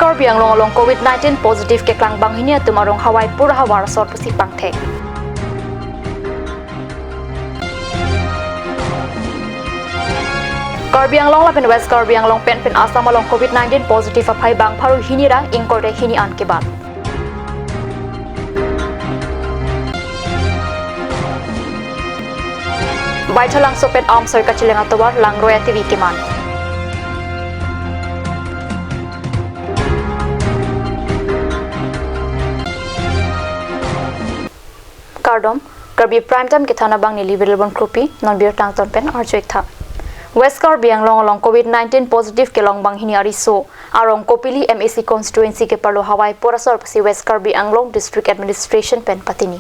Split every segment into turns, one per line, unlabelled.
Karbi along COVID-19 positive ke klang bang hinia tumarong Hawaii pura hawar sor pusi pangthek. Karbi Anglong lapen West Karbi Anglong pen Assam along COVID-19 positive aphai bang pharu hinira ingkorde hini an ke bad. Baithalang sopen arm circuit chilenga tobar lang roya TV keman. Kardom Karbi prime time ke thana bang ni liberal bon kropi non beer tang ton pen arjoik tha. West Karbi Anglong along COVID-19 positive ke long bang hini ari so arong kopili MAC constituency ke parlo Hawaii porasor pasi West Karbi Anglong district administration pen patini.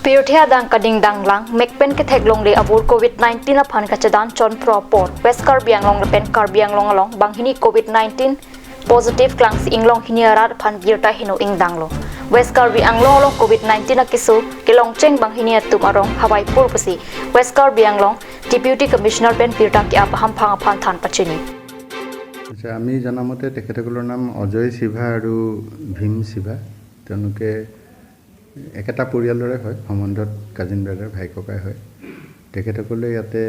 Pirthia dang kading dang lang mekpen ke theglong le abur COVID-19 a phan kachadan chon propor West Karbi Anglong pen Karbi Anglong along bang hini COVID-19 positive klang si inglong hini arar phan birta hino ingdanglo. West Karbi Anglong along COVID-19 na kisu kilong cheng bang hini atum arong Hawaii pur pasi West Karbi Anglong Deputy Commissioner pen pirta ki apaham phang phan than pachini.
আমি জানামতে তেখেতসকলৰ নাম অজয় শিভা আৰু ভীম শিভা তেওঁলোকে একেটা পৰিয়ালৰে হয় সম্বন্ধত কাজিন ব্ৰাদাৰ ভাই ককাই হয় তেখেতসকলে ইয়াতে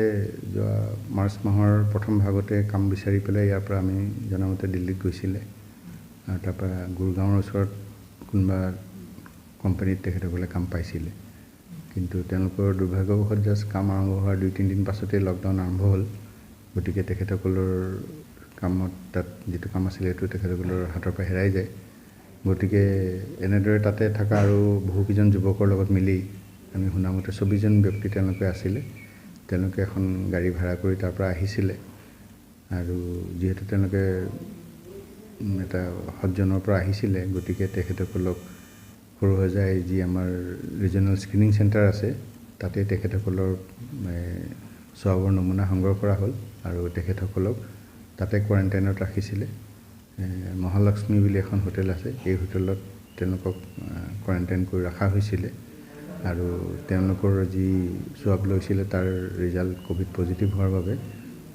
যোৱা মাৰ্চ মাহৰ প্ৰথম ভাগতে কাম বিচাৰি পেলাই ইয়াৰ পৰা আমি জানামতে দিল্লীত গৈছিলে আৰু তাৰপৰা গুৰগাঁৱৰ ওচৰত কোনবা কোম্পানীত তেখেতসকলে কাম পাইছিলে কিন্তু তেওঁলোকৰ দুৰ্ভাগ্যবশত জাষ্ট কাম আৰম্ভ হোৱাৰ 2-3 দিন পাছতে লকডাউন আৰম্ভ হ'ল গতিকে তেখেতসকলৰ কামত তাত যেটো কাম আছিল এটো তেখেতসকলৰ হাতৰ পৰা হেৰাই যায় গতিকে এনেদৰে তাতে থকা আৰু বহু কিজন যুৱকৰ লগত মিলি আমি শুনামতে 24 জন ব্যক্তি তেওঁলোকে আছিলে তেওঁলোকে এখন গাড়ী ভাড়া কৰি তাৰ পৰা আহিছিলে আৰু যেহেতু তেওঁলোকে এটা হজনৰ পৰা আহিছিলে গতিকে তেখেতসকলক সৰু হৈ যায় যি আমাৰ ৰিজনাল স্ক্ৰিনিং চেণ্টাৰ আছে তাতে তেখেতসকলৰ স্বাৱৰ নমুনা সংগ্ৰহ কৰা হ'ল আৰু তেখেতসকলক তাতে কোৱাৰেণ্টাইনত ৰাখিছিলে মহালক্ষ্মী বুলি এখন হোটেল আছে এই হোটেলত তেওঁলোকক কোৱাৰেণ্টাইন কৰি ৰখা হৈছিলে আৰু তেওঁলোকৰ যি স্বাব লৈছিলে তাৰ ৰিজাল্ট কোভিড পজিটিভ হোৱাৰ বাবে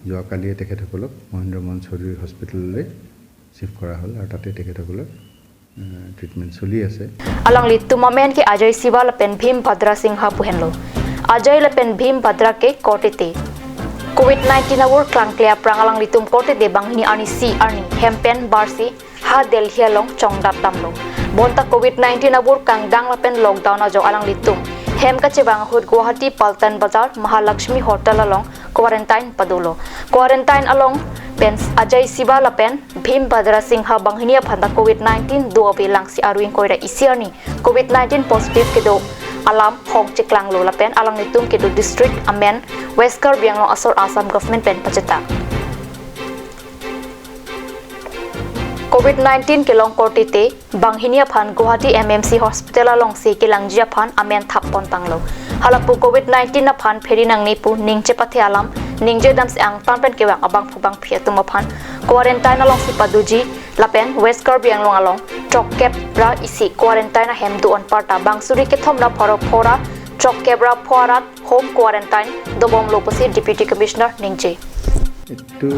যোৱাকালিয়ে তেখেতসকলক মহেন্দ্ৰ মোহন চৌধুৰী হস্পিটেললৈ শিফ্ট কৰা হ'ল আৰু তাতে তেখেতসকলৰ ট্ৰিটমেন্ট চলি আছে
along lit tumamen ke Ajay Siva lapen Bhim Bhadra Singha puhenlo Ajay lapen Bhim Bhadra ke kotete COVID-19 awur klangklea prangalang litum kote de banghini ani si arni hempen barsi ha delhi along chongdat tamlo bonta COVID-19 awur kangdang lapen lockdown ajo alang litum hem ka chebang hut Guwahati Paltan Bazar Mahalakshmi Hotel along quarantine padulo quarantine along pens Ajay Siva lapen Bhim Bhadra Singha banghini phanda COVID-19 do abelang si aruing koira isiani COVID-19 positive ke do alam hong chiklang lo lapen alang nitum ke do district amen West Karbi Anglong asor Assam government pen pacheta COVID-19 ke long kortite banghinia phan Guwahati MMC hospital along se ke langjia phan amen thapon tanglo halapu COVID-19 na phan pheri nang ni pu ningche pathe alam ningje dam se ang tan pen ke wang abang phubang phiatum phan quarantine along si paduji lapen West Karbi Anglong along chokkep ra isi quarantine hem du on parta bangsuri ke thomna phoro phora chokkebra phorat home quarantine dobom lopasi deputy commissioner ningje
etu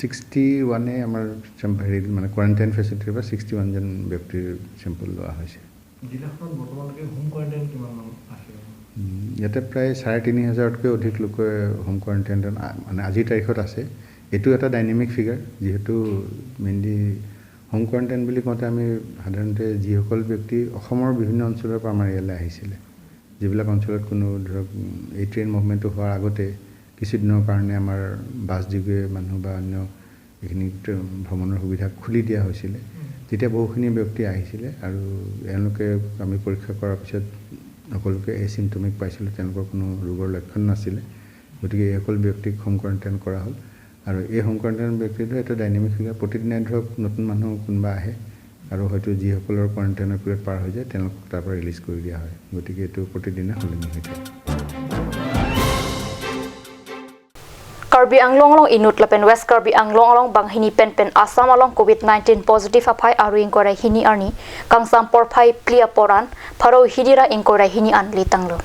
61 এ আমাৰ চেম্পাৰি মানে quarantine facility পৰা 61 জন ব্যক্তিৰ চেম্পল লোৱা হৈছে
জিলাখন বৰ্তমানলৈকে home quarantine কিমান আছে
ইয়াতে প্ৰায় 3500 তকৈ অধিক লোক হোম কোৱাৰেণ্টাইন মানে আজিৰ তাৰিখত আছে এটো এটা ডাইনামিক ফিগাৰ যেহেতু মেইনলি হোম কোৱাৰেণ্টাইন বুলি কওঁতে আমি সাধাৰণতে যিসকল ব্যক্তি অসমৰ বিভিন্ন অঞ্চলৰ পৰা আমাৰ ইয়ালৈ আহিছিলে যিবিলাক অঞ্চলত কোনো ধৰক এই ট্ৰেইন মুভমেণ্ট হোৱাৰ আগতে কিছু দিনৰ কাৰণে আমাৰ বাছ যোগে মানুহ বা অন্য এখিনি ভ্ৰমণৰ সুবিধা খুলি দিয়া হৈছিলে তেতিয়া বহুখিনি ব্যক্তি আহিছিলে আৰু এওঁলোকে আমি পৰীক্ষা কৰাৰ পিছত সকলোকে এচিম্পটমিক পাইছিল তেওঁলোকৰ কোনো ৰোগৰ লক্ষণ নাছিলে গতিকে এইসকল ব্যক্তিক হোম কোৱাৰেণ্টাইন কৰা হ'ল আৰু এই হোম কোৱাৰেণ্টাইন ব্যক্তিটো এটা ডাইনামিক ফিগাৰ প্ৰতিদিনে ধৰক নতুন মানুহ কোনোবা আহে আৰু হয়তো যিসকলৰ কোৱাৰেণ্টাইনৰ পিৰিয়ড পাৰ হৈ যায় তেওঁলোকক তাৰ পৰা ৰিলিজ কৰি দিয়া হয় গতিকে এইটো প্ৰতিদিনে সলনি হৈ থাকে
Karbi Anglong along inut lapen West Karbi Anglong along banghini pen Assam along COVID-19 positive aphai aru ingkora hini arni kangsam porphai plia poran pharo hidira ingkora hini an litanglo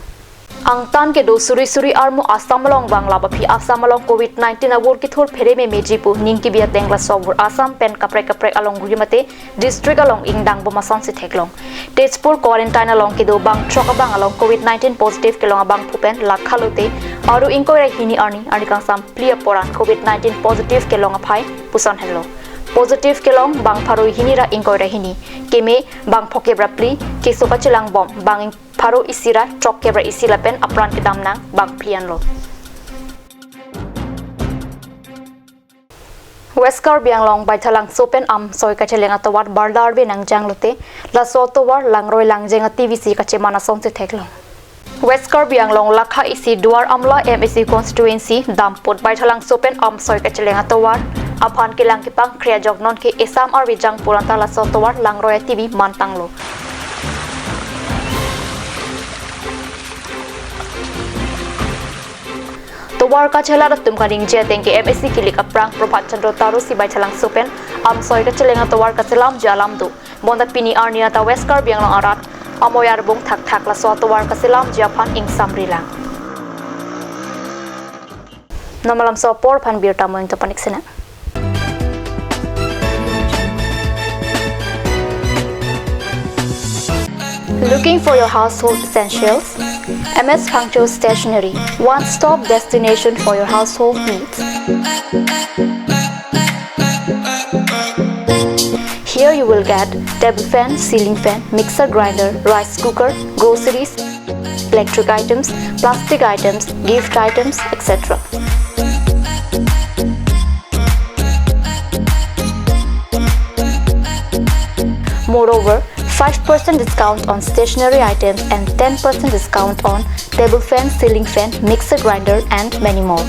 ang tan ke do suri suri armu asamalong bangla bapi asamalong covid-19 awur ki thor phere me mejipu ningki bia tengla sobur asam pen kapre along gurimate district along ingdang boma sansi theklong tejpur quarantine along ki do bang troka bang along covid-19 positive kelong bang pupen lakhalote aru inkoi ra hini ani kangsam plia poran covid-19 positive kelong phai puson hello positive kelong bang pharoi hini ra inkoi ra hini keme bang phoke brapli ke sokachilang bom bang pharo isira trok kebra isila pen apran ke damnang bang plian lo West Karbi long by thalang sopen am soi ka chelenga tawat bardar be nang janglote la so towar langroi langjenga tvc ka chemana sonse theklong West Karbi long lakha isi duar amla MSC constituency dampot by thalang sopen am soi ka chelenga tawar aphan ke lang ki pang kriya jognon ke esam ar bijang puranta la so towar langroi tv mantanglo Towar ka chela tum ka ring je tengke MSC kilik aprang Prophat Chandra Taru si bai chalang sopen am soi ka chelenga towar ka selam jalam do bonda pini arnia ta West Karbi long arat amoyar bung thak la so towar ka selam japhan ing samrila namalam so por phan bir ta moing to panik sena Looking for your household essentials? MS Functional Stationery, one-stop destination for your household needs. Here you will get table fan, ceiling fan, mixer grinder, rice cooker, groceries, electric items, plastic items, gift items, etc. Moreover, 5% discount on stationery items and 10% discount on table fan, ceiling fan, mixer grinder and many more.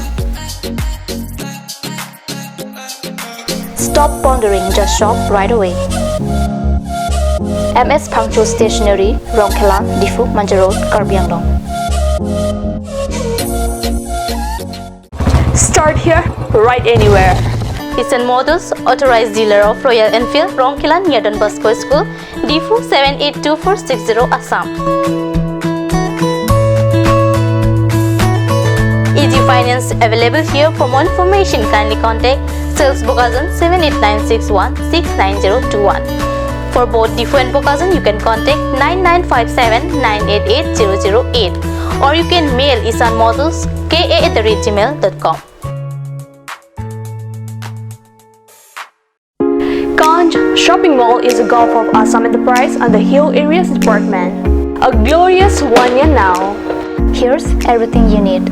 Stop pondering, just shop right away. MS Punctual Stationery, Rongkhelan, Difu, Manja Road, Karbi Anglong.
Start here, right anywhere. Eastern Motors, authorized dealer of Royal Enfield, Rongkhelan, near Don Bosco School, Difu 782460 Assam. Easy finance available here. For more information, kindly contact Sales Bokazan 78961690021. For both Difu and Bokazan, you can contact 9957988008 or you can mail isanmotors@gmail.com. Kanj Shopping Mall is a Gulf of Assam enterprise and the Hill Areas Department. A glorious 1 year now.
Here's everything you need: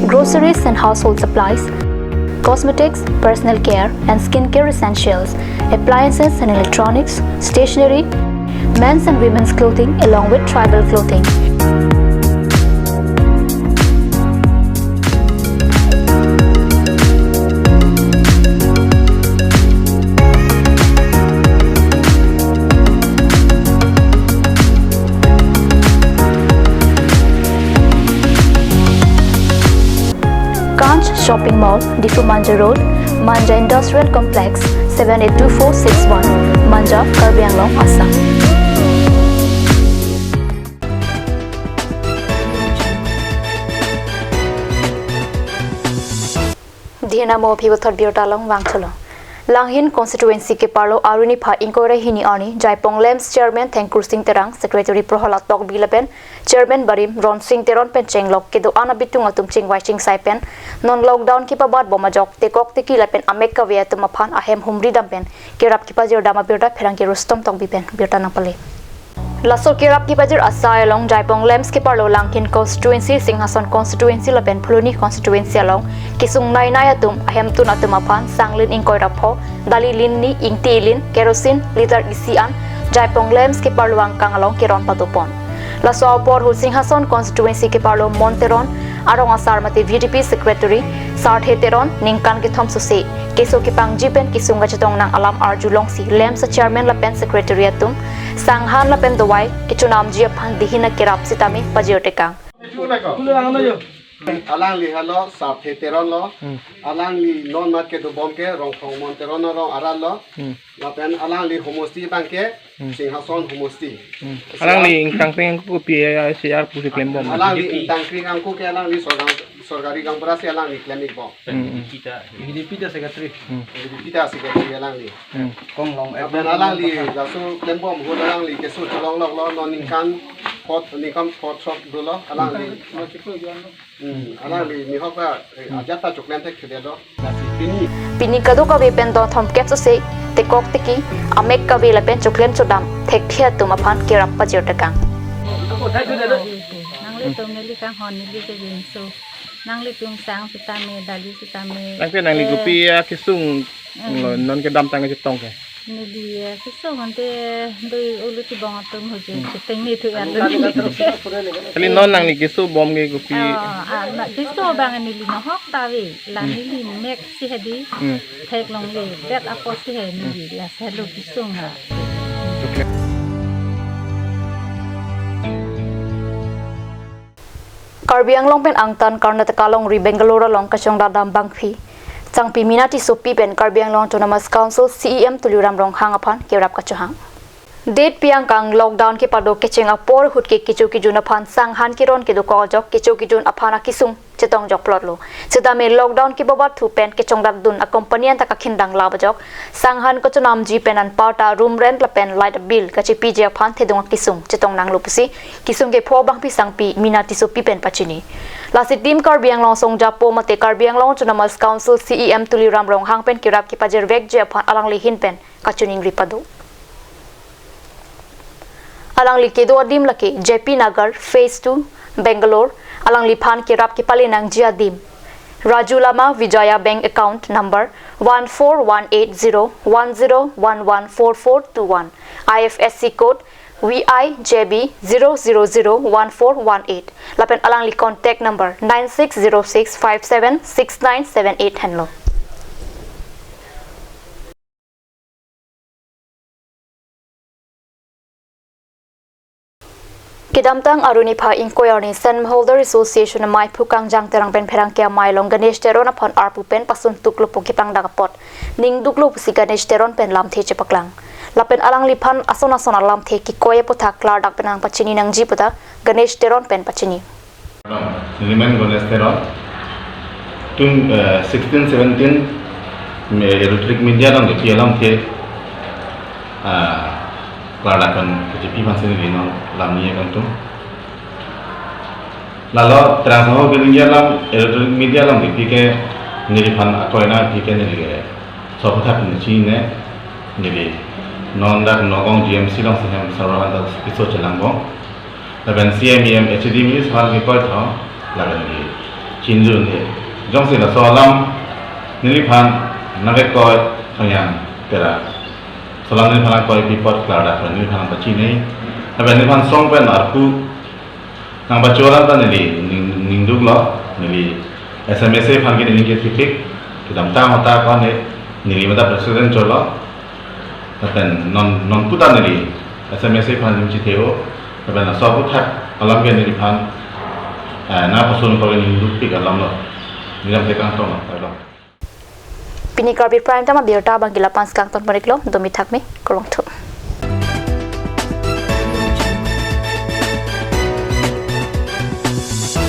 groceries and household supplies, cosmetics, personal care and skincare essentials, appliances and electronics, stationery, men's and women's clothing along with tribal clothing. Kanj Shopping Mall, Difu Manja Road, Manja Industrial Complex, 782461, Manja, Karbi Anglong, Assam. Dihna mo phibo thot biota long wangcholo. Langhin constituency ke parlo aruni pha inkore hini ani Jaipong Lems chairman Thankur Singh Terang, secretary Prohalat Tok Bilapen, chairman Barim Ron Singh Teron pen chenglok ke do ana bitung atum ching waiching saipen non lockdown ki pabat boma jok te kok te ki lapen amek ka we atum aphan ahem humri dampen ke rap ki pajir dama biota pherang ke rustom tok bipen biota na pale Lasol ke rap ki pajir asai along Jaipong Lems ke parlo Langhin constituency Singhason constituency lapen Phuluni constituency along kisung nai nai atum ahem tun atum aphan sanglin inkoi rapho dalilin ni ingtilin kerosene liter isian Jaipong Lems ke parluang kang along kiron patupon Laso por Hul Singhason constituency ke parlo Monteron arong asar mate VDP secretary Sarthe Teron ningkan ke thom suse keso ke pangjipen kisunga chetong nang alam arjulong si Lems chairman lapen secretary atum sanghan lapen dowai kichunam ji aphan dihina kerap sitami pajiotekang
alang li halo sa teteron lo alang li non mat ke do bom ke rong thong mon teron rong aral lo la pen alang li homosti bang ke singhason homosti
alang li ingtang teng ku pi siar pu klem bom
alang li intang kring angku ke alang li sorgari gang berasi alang li klinik bom
hidipita secretary
kita sikit alang li
kong long
pen alang li la su klem bom hu alang li ke su long long lo non ingkan pot nikam pot shop do lo alang li alang li ni hok ba ajata chuklen tek khide do
pini kadu ka be pen don thom kep se te kok te ki amek ka be la pen chuklen chodam thek khia tu ma phan ke rap pa jer ta kang
nang le to meli kang hon ni ke yin so nang le tung sang sita me dali sita me
nang pe nang li ku pi kisung non ke dam tang ke tong ke
ni di ke so hon te doi ulu ti bong atum ho je te teng ni tu an
kali non nang li kisu bom ke ku pi
na di so bang ni li no hok ta we la ni li mek si hedi thek long le bet apo si he ni la sa lo ki sung ha
Karbi Anglong pen angtan Karnataka long ri Bangalore long kachong dadam bangphi changpi minati sopi pen Karbi Anglong Autonomous Council CEM tuliram rong hangaphan kerap kachuhang date piang kang lockdown ke pado kecheng apor hut ke kichu ki juna phan sang han ki ron ke do ko jok kichu ki jun aphana kisung chetong jok plot lo cheta me lockdown ki babat thu pen ke chong dab dun a company an ta ka khindang la bajok sang han ko chunam ji pen an pauta room rent la pen light bill ka chi pj phan the dong kisung chetong nang lo pusi kisung ke pho bang pi sang pi minati so pi pen pachini la si team Karbi Anglong song japo mate Karbi Anglong Autonomous Council CEM tuliram rong hang pen kirap ki pajer vek je phan alang li hin pen kachuning ripado alang li kedo adim laki JP Nagar phase 2 Bangalore alang li phan kirap ki palinang jiadim Raju Lama Vijaya Bank account number 1418010114421 IFSC code VIJB 0001418 lapen alang li contact number 9606576978 henlo Kidamtang Arunipa Inquiry Sen Holder Association Mai Phukang Jang Terang Pen Pherang Kya Mai Long Ganesh Teron upon Arpu Pen Pasun Tuklu Pukipang Dagapot Ning Duklu Pusi Ganesh Teron Pen Lam The Chepaklang Lapen Alang Lipan Asona Sona Lam The Ki Koye Putha Klar Dak Penang Pachini Nang Ji Puta Ganesh Teron Pen Pachini
Remain Ganesh Teron Tung 16-17 electric media Lam The Lam The Klarakan KJP masih di dalam ni kan tu. Lalu transho kelingian dalam electronic media dalam di ke niripan atau ena di ke niri ke sobat penci ne niri non dak nogong GMC dalam sehem saluran dalam isu celangong. Lalu CMEM HDMI soal rekod tau lalu di Chinju ni. Jom sila soalam niripan nagekoi sayang tera. Soalan ni pernah kau report kelar dah, ni pernah baca ni. Tapi ni pernah song pen aku, nang baca orang tu ni ninduk lah, ni SMS pernah kita ni kita tipik, kita mata mata kau ni mata presiden coba, tapi non putar ni SMS pernah ni citeo, tapi na soal putar, alam kita ni pernah, na pasun kau ni ninduk pik alam lah, ni dalam tekan tu lah, alam.
Pini Karbi Prime Time Birta Bangila Pans Kang Ton Pariklo Domi Thakme Kolong Thu